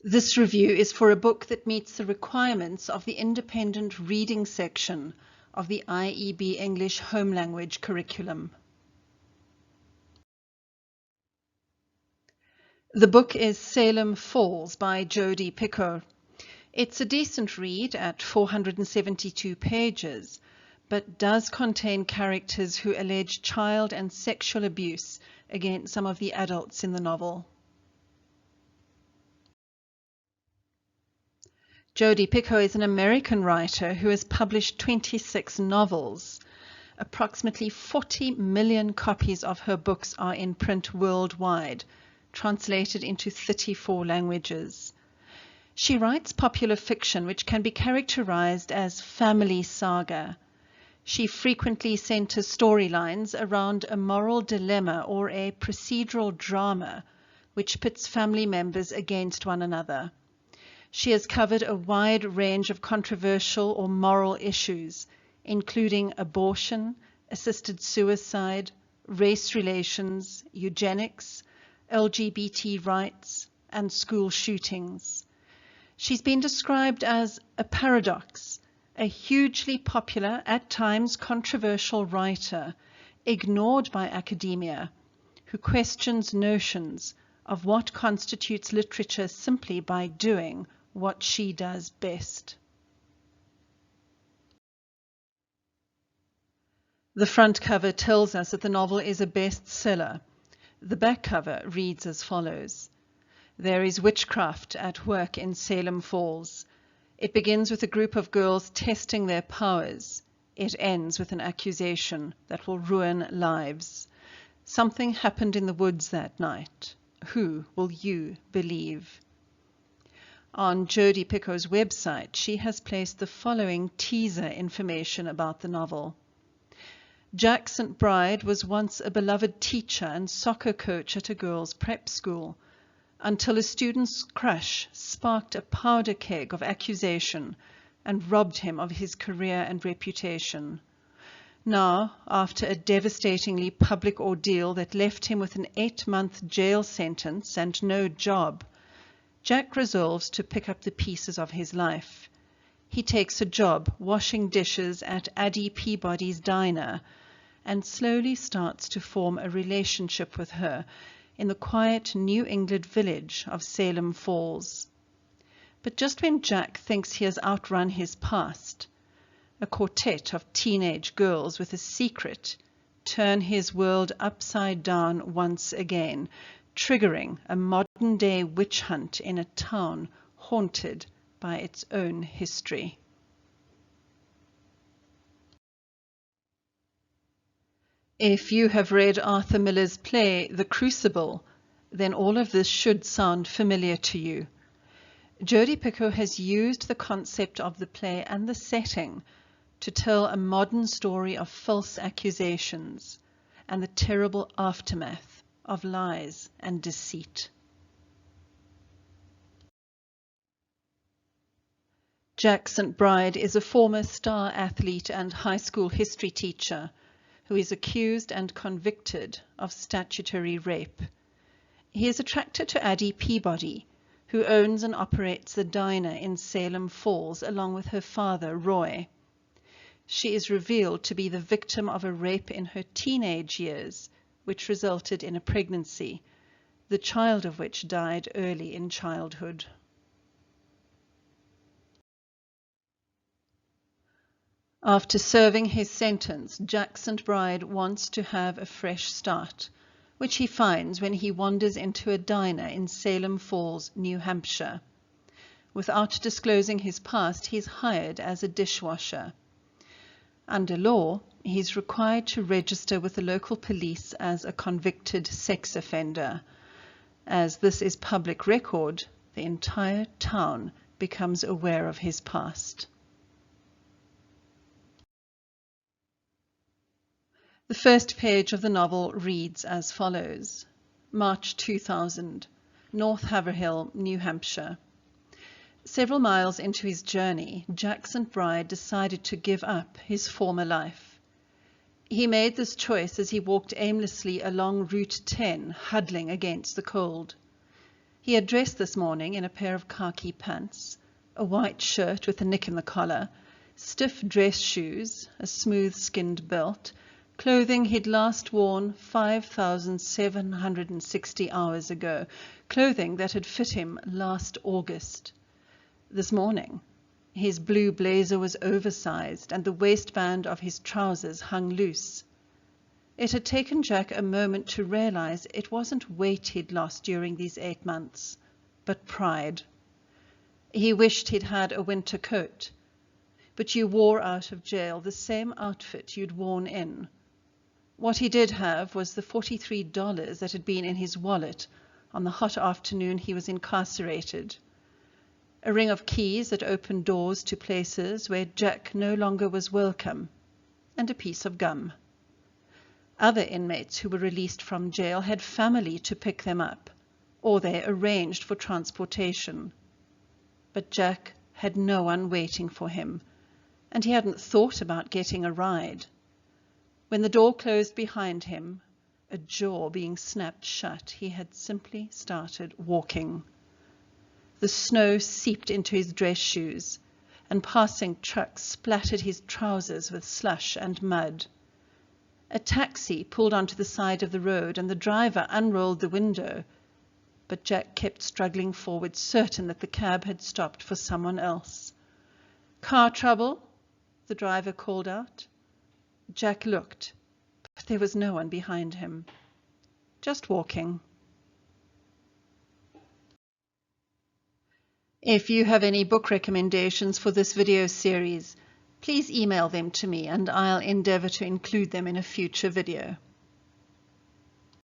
This review is for a book that meets the requirements of the independent reading section of the IEB English Home Language curriculum. The book is Salem Falls by Jodi Picoult. It's a decent read at 472 pages, but does contain characters who allege child and sexual abuse against some of the adults in the novel. Jodi Picoult is an American writer who has published 26 novels. Approximately 40 million copies of her books are in print worldwide, translated into 34 languages. She writes popular fiction which can be characterized as family saga. She frequently centers storylines around a moral dilemma or a procedural drama which pits family members against one another. She has covered a wide range of controversial or moral issues, including abortion, assisted suicide, race relations, eugenics, LGBT rights, and school shootings. She's been described as a paradox, a hugely popular, at times controversial writer, ignored by academia, who questions notions of what constitutes literature simply by doing what she does best. The front cover tells us that the novel is a bestseller. The back cover reads as follows. There is witchcraft at work in Salem Falls. It begins with a group of girls testing their powers. It ends with an accusation that will ruin lives. Something happened in the woods that night. Who will you believe? On Jodi Picoult's website, she has placed the following teaser information about the novel. Jack St. Bride was once a beloved teacher and soccer coach at a girls' prep school, until a student's crush sparked a powder keg of accusation and robbed him of his career and reputation. Now, after a devastatingly public ordeal that left him with an 8-month jail sentence and no job, Jack resolves to pick up the pieces of his life. He takes a job washing dishes at Addie Peabody's diner and slowly starts to form a relationship with her in the quiet New England village of Salem Falls. But just when Jack thinks he has outrun his past, a quartet of teenage girls with a secret turn his world upside down once again, triggering a modern-day witch hunt in a town haunted by its own history. If you have read Arthur Miller's play, The Crucible, then all of this should sound familiar to you. Jodi Picoult has used the concept of the play and the setting to tell a modern story of false accusations and the terrible aftermath of lies and deceit. Jack St. Bride is a former star athlete and high school history teacher who is accused and convicted of statutory rape. He is attracted to Addie Peabody, who owns and operates the diner in Salem Falls along with her father, Roy. She is revealed to be the victim of a rape in her teenage years, which resulted in a pregnancy, the child of which died early in childhood. After serving his sentence, Jack St. Bride wants to have a fresh start, which he finds when he wanders into a diner in Salem Falls, New Hampshire. Without disclosing his past, he's hired as a dishwasher. Under law, he's required to register with the local police as a convicted sex offender. As this is public record, the entire town becomes aware of his past. The first page of the novel reads as follows. March 2000, North Haverhill, New Hampshire. Several miles into his journey, Jack St. Bride decided to give up his former life. He made this choice as he walked aimlessly along Route 10, huddling against the cold. He had dressed this morning in a pair of khaki pants, a white shirt with a nick in the collar, stiff dress shoes, a smooth-skinned belt, clothing he'd last worn 5,760 hours ago, clothing that had fit him last August. This morning, his blue blazer was oversized and the waistband of his trousers hung loose. It had taken Jack a moment to realize it wasn't weight he'd lost during these 8 months, but pride. He wished he'd had a winter coat, but you wore out of jail the same outfit you'd worn in. What he did have was the $43 that had been in his wallet on the hot afternoon he was incarcerated, a ring of keys that opened doors to places where Jack no longer was welcome, and a piece of gum. Other inmates who were released from jail had family to pick them up, or they arranged for transportation. But Jack had no one waiting for him, and he hadn't thought about getting a ride. When the door closed behind him, a jaw being snapped shut, he had simply started walking. The snow seeped into his dress shoes, and passing trucks splattered his trousers with slush and mud. A taxi pulled onto the side of the road, and the driver unrolled the window, but Jack kept struggling forward, certain that the cab had stopped for someone else. "Car trouble?" the driver called out. Jack looked, but there was no one behind him. Just walking. If you have any book recommendations for this video series, please email them to me and I'll endeavor to include them in a future video.